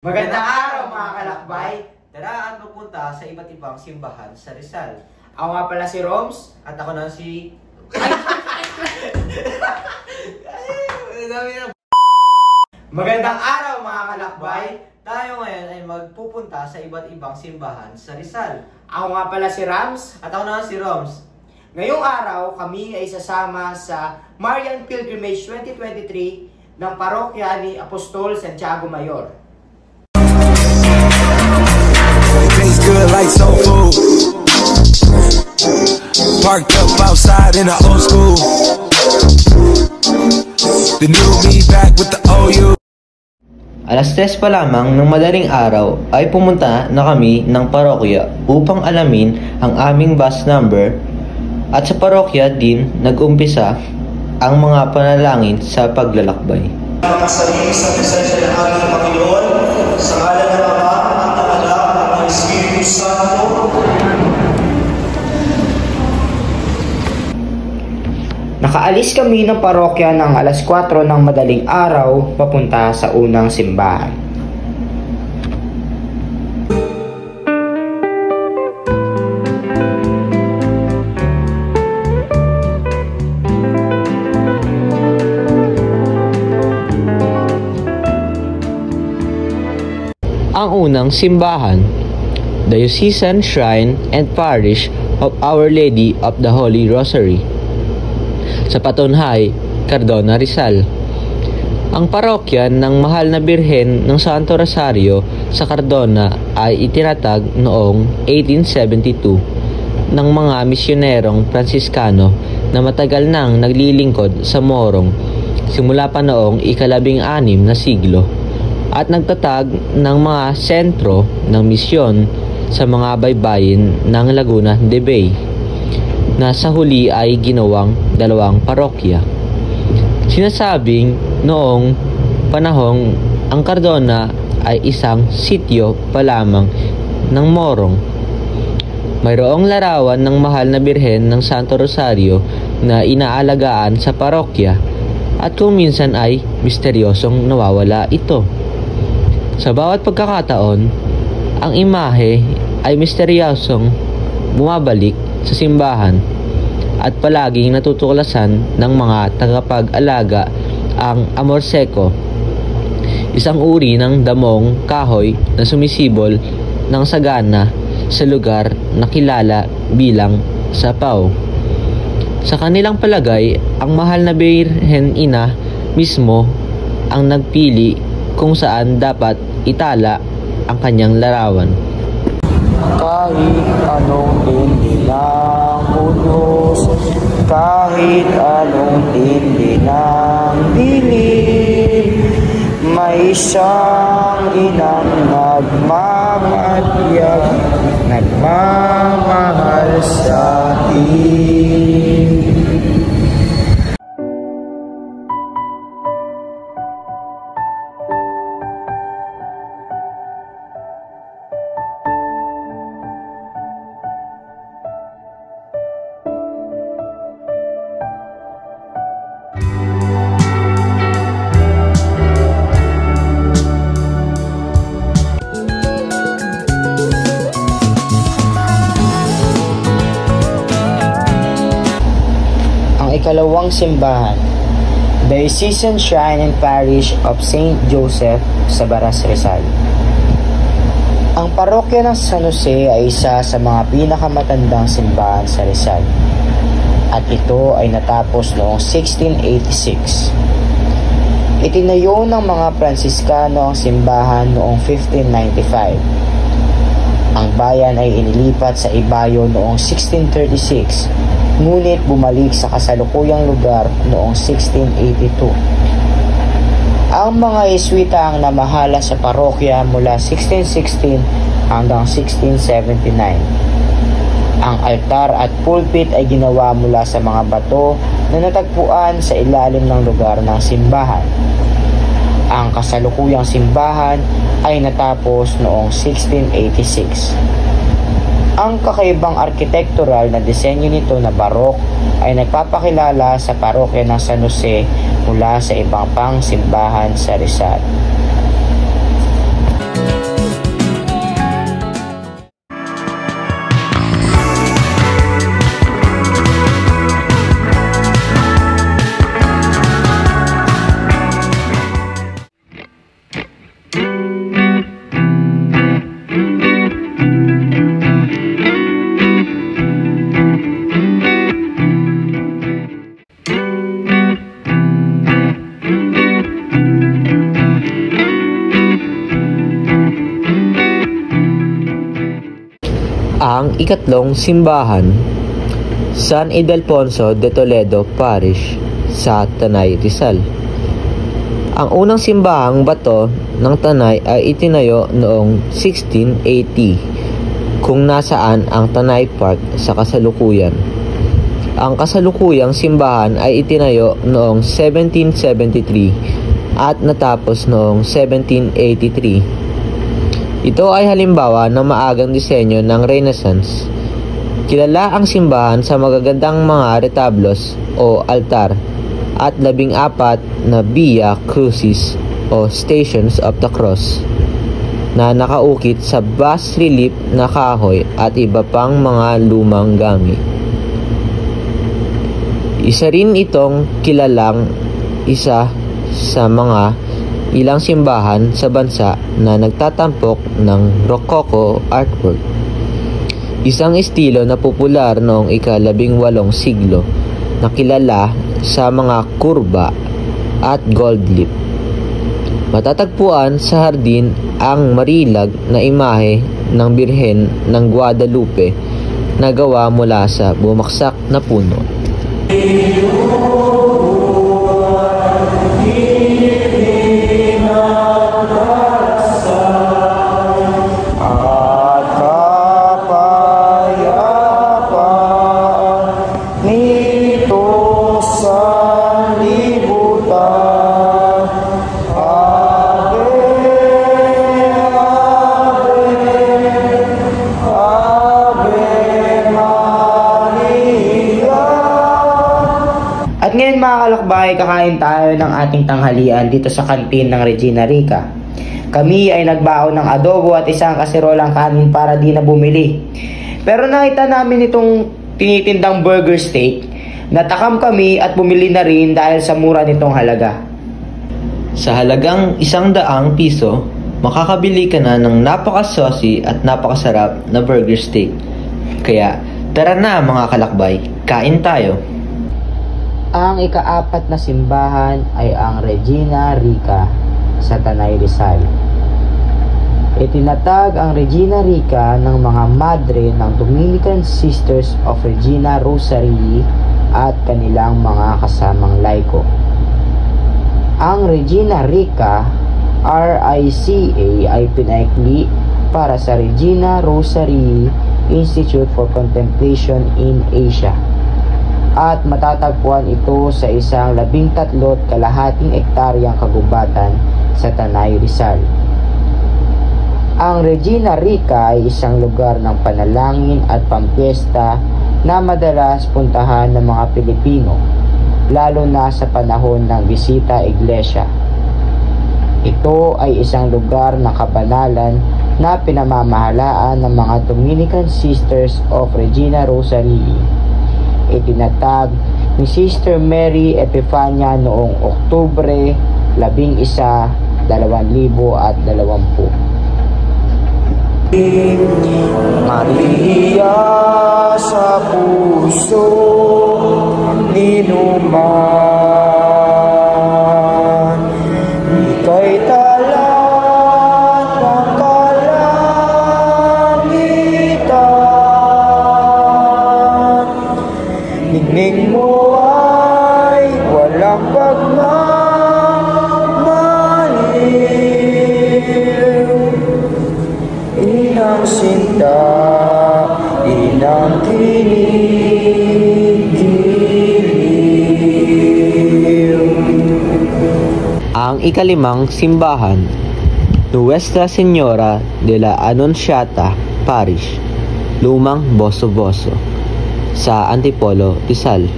Magandang araw mga kalakbay! Tara at magpunta sa iba't ibang simbahan sa Rizal. Ako nga pala si Roms. At ako na si... Magandang araw mga kalakbay! Tayo ngayon ay magpupunta sa iba't ibang simbahan sa Rizal. Ako nga pala si Rams. At ako na si Roms. Ngayong araw, kami ay sasama sa Marian Pilgrimage 2023 ng parokya ni Apostol Santiago Mayor. Tastes good like soul food. Parked up outside in the old school. The new me back with the OU. Alas 3 pa lamang ng madaling araw ay pumunta na kami ng parokya upang alamin ang aming bus number at sa parokya din nag-umpisa ang mga panalangin sa paglalakbay. Kasali sa presensya ng aming Panginoon, sa ngalan ng Ama, at ng Anak, at ng Espiritu Santo. Nakaalis kami ng parokya ng alas 4 ng madaling araw papunta sa unang simbahan. Ang unang simbahan, Diocesan Shrine and Parish of Our Lady of the Holy Rosary, sa Patunhay, Cardona, Rizal. Ang parokya ng Mahal na Birhen ng Santo Rosario sa Cardona ay itinatag noong 1872 ng mga misyonerong Fransiskano na matagal nang naglilingkod sa Morong simula pa noong ika-16 na siglo at nagtatag ng mga sentro ng misyon sa mga baybayin ng Laguna de Bay na sa huli ay ginawang 2 parokya. Sinasabing noong panahong ang Cardona ay isang sityo pa lamang ng Morong. Mayroong larawan ng Mahal na Birhen ng Santo Rosario na inaalagaan sa parokya at kung minsan ay misteryosong nawawala ito. Sa bawat pagkakataon, ang imahe ay misteryosong bumabalik sa simbahan at palaging natutuklasan ng mga tagapag-alaga ang amor seco, isang uri ng damong kahoy na sumisibol ng sagana sa lugar na kilala bilang Sapaw. Sa kanilang palagay, ang Mahal na Birhen Ina mismo ang nagpili kung saan dapat itala ang kanyang larawan. Kahit anong tindi ng unos, kahit anong tindi ng dilim, may isang inang nagmamatyag, nagmamahal sa atin. Ikalawang simbahan, Diocesan Shrine and Parish of St. Joseph sa Baras, Rizal. Ang parokya ng San Jose ay isa sa mga pinakamatandang simbahan sa Rizal at ito ay natapos noong 1686. Itinayo ng mga Fransiskano ang simbahan noong 1595. Ang bayan ay inilipat sa Ibayo noong 1636, ngunit bumalik sa kasalukuyang lugar noong 1682. Ang mga Jesuita ang namahala sa parokya mula 1616 hanggang 1679. Ang altar at pulpit ay ginawa mula sa mga bato na natagpuan sa ilalim ng lugar ng simbahan. Ang kasalukuyang simbahan ay natapos noong 1686. Ang kakaibang arkitektural na disenyo nito na barok ay nagpapakilala sa parokya ng San Jose mula sa ibang pang simbahan sa Rizal. Ang ikatlong simbahan, San Ildefonso de Toledo Parish sa Tanay, Rizal. Ang unang simbahang bato ng Tanay ay itinayo noong 1680 kung nasaan ang Tanay Park sa kasalukuyan. Ang kasalukuyang simbahan ay itinayo noong 1773 at natapos noong 1783. Ito ay halimbawa ng maagang disenyo ng Renaissance. Kilala ang simbahan sa magagandang mga retablos o altar at 14 na Via Crucis o Stations of the Cross na nakaukit sa bas relief na kahoy at iba pang mga lumang gamit. Isa rin itong kilalang isa sa mga ilang simbahan sa bansa na nagtatampok ng Rococo artwork. Isang estilo na popular noong ika-18 siglo na kilala sa mga kurba at gold leaf. Matatagpuan sa hardin ang marilag na imahe ng Birhen ng Guadalupe na gawa mula sa bumaksak na puno. At ngayon mga kalakbay, kakain tayo ng ating tanghalian dito sa kantin ng Regina Rica. Kami ay nagbaon ng adobo at isang kaserolang kanin para di na bumili. Pero nakita namin itong tinitindang burger steak. Natakam kami at bumili na rin dahil sa mura nitong halaga. Sa halagang 100 piso, makakabili ka na ng napaka-saucy at napakasarap na burger steak. Kaya tara na mga kalakbay, kain tayo! Ang ika-4 na simbahan ay ang Regina Rica sa Tanay, Rizal. Itinatag ang Regina Rica ng mga madre ng Dominican Sisters of Regina Rosary at kanilang mga kasamang laiko. Ang Regina Rica, RICA, ay pinaikli para sa Regina Rosary Institute for Contemplation in Asia. At matatagpuan ito sa isang 13.5 hektaryang kagubatan sa Tanay, Rizal. Ang Regina Rica ay isang lugar ng panalangin at pampiesta na madalas puntahan ng mga Pilipino, lalo na sa panahon ng bisita iglesia. Ito ay isang lugar ng kabanalan na pinamamahalaan ng mga Dominican Sisters of Regina Rosary. Itinatag ni Sister Mary Epifania noong Oktubre 11, 2020. Maria sa puso ninuman, ika'y talat ng kalangitan. Ningning mo ay walang pagmamaliw, inang sinta, inang tinigiliw. Ang ika-5 simbahan, Nuestra Señora de la Anunciata Parish, Lumang Boso-Boso, sa Antipolo, Rizal.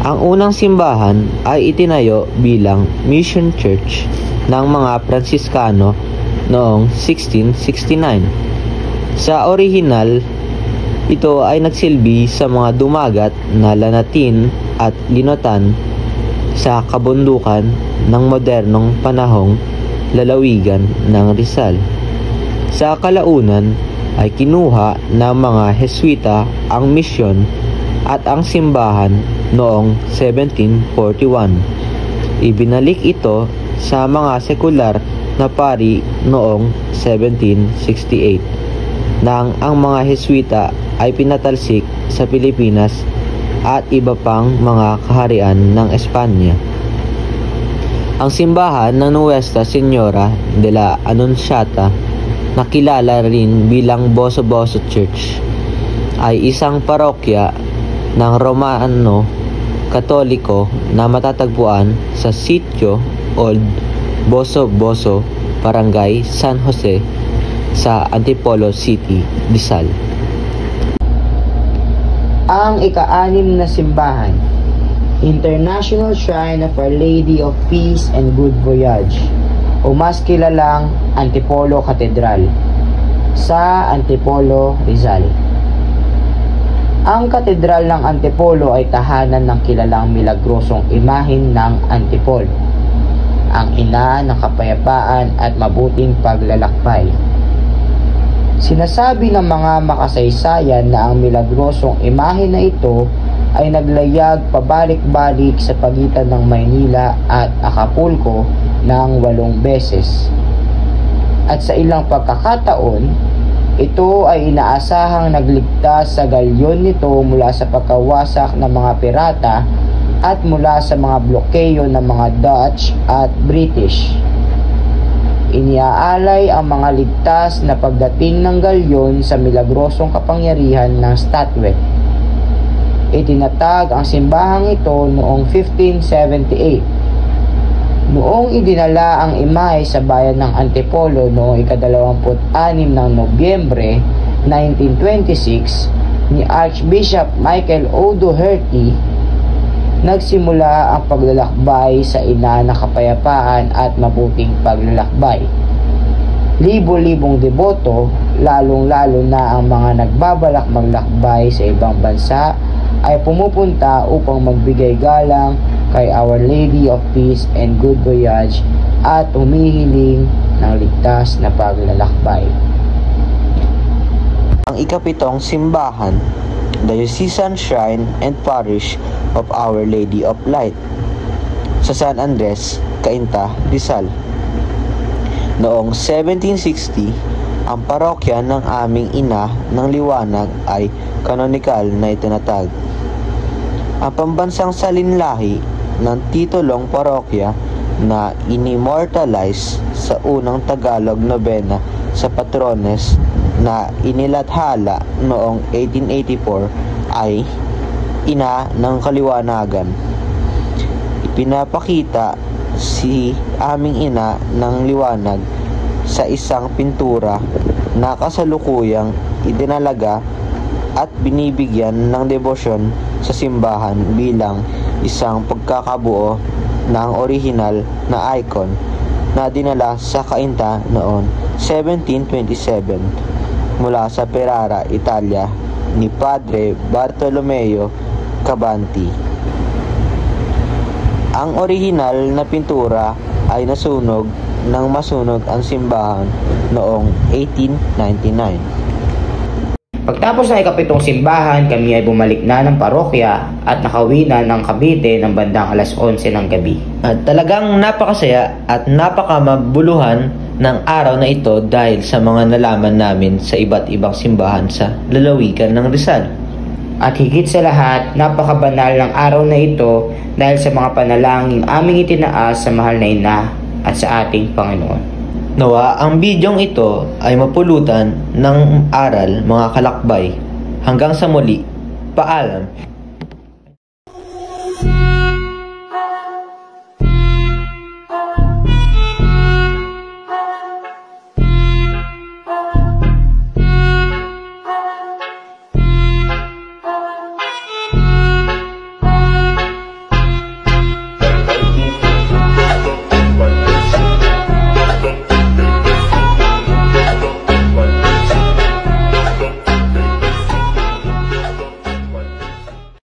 Ang unang simbahan ay itinayo bilang mission church ng mga Pransiskano noong 1669. Sa orihinal, ito ay nagsilbi sa mga dumagat na lanatin at linutan sa kabundukan ng modernong panahong lalawigan ng Rizal. Sa kalaunan ay kinuha ng mga Heswita ang misyon at ang simbahan noong 1741. Ibinalik ito sa mga sekular na pari noong 1768. nang ang mga Heswita ay pinatalsik sa Pilipinas at iba pang mga kaharian ng Espanya. Ang simbahan ng Nuestra Señora de la Anunciata, na kilala rin bilang Boso Boso Church, ay isang parokya ng Romano Katoliko na matatagpuan sa Sitio Old Boso Boso, Barangay San Jose sa Antipolo City, Rizal. Ang ika-6 na simbahan, International Shrine of Our Lady of Peace and Good Voyage, o mas kilalang Antipolo Cathedral, sa Antipolo, Rizal. Ang Katedral ng Antipolo ay tahanan ng kilalang milagrosong imahen ng Antipolo, ang ina ng kapayapaan at mabuting paglalakbay. Sinasabi ng mga makasaysayan na ang milagrosong imahe na ito ay naglayag pabalik-balik sa pagitan ng Maynila at Acapulco ng 8 beses. At sa ilang pagkakataon, ito ay inaasahang nagligtas sa galyon nito mula sa pagkawasak ng mga pirata at mula sa mga blokeyo ng mga Dutch at British. Iniaalay ang mga ligtas na pagdating ng galyon sa milagrosong kapangyarihan ng statue. Itinatag ang simbahang ito noong 1578. Noong idinala ang imahe sa bayan ng Antipolo noong ika-26 ng Nobyembre 1926 ni Archbishop Michael O. Doherty, nagsimula ang paglalakbay sa ina ng kapayapaan at mabuting paglalakbay. Libo-libong deboto, lalong-lalo na ang mga nagbabalak maglakbay sa ibang bansa, ay pumupunta upang magbigay galang kay Our Lady of Peace and Good Voyage at humihiling ng ligtas na paglalakbay. Ang ika-7 simbahan, Diocesan Shrine and Parish of Our Lady of Light, sa San Andres, Cainta, Rizal. Noong 1760, ang parokya ng aming ina ng liwanag ay kanonikal na itinatag. Ang pambansang salinlahi ng titulong parokya na inimortalize sa unang Tagalog nobena sa Patrones na inilathala noong 1884 ay Ina ng Kaliwanagan. Ipinapakita si aming ina ng liwanag sa isang pintura na kasalukuyang idinalaga at binibigyan ng debosyon sa simbahan bilang isang pagkakabuo ng orihinal na icon na dinala sa Cainta noong 1727 mula sa Ferrara, Italia ni Padre Bartolomeo Cabanti. Ang orihinal na pintura ay nasunog nang masunog ang simbahan noong 1899. Pagtapos ng ika-7 simbahan, kami ay bumalik na ng parokya at nakauwi na ng Cavite ng bandang alas 11 ng gabi. At talagang napakasaya at napakamabuluhan ng araw na ito dahil sa mga nalaman namin sa iba't ibang simbahan sa lalawigan ng Rizal. At higit sa lahat, napakabanal ng araw na ito dahil sa mga panalangin aming itinaas sa mahal na ina at sa ating Panginoon. Nawa ang bidyong ito ay mapulutan ng aral, mga kalakbay. Hanggang sa muli, paalam.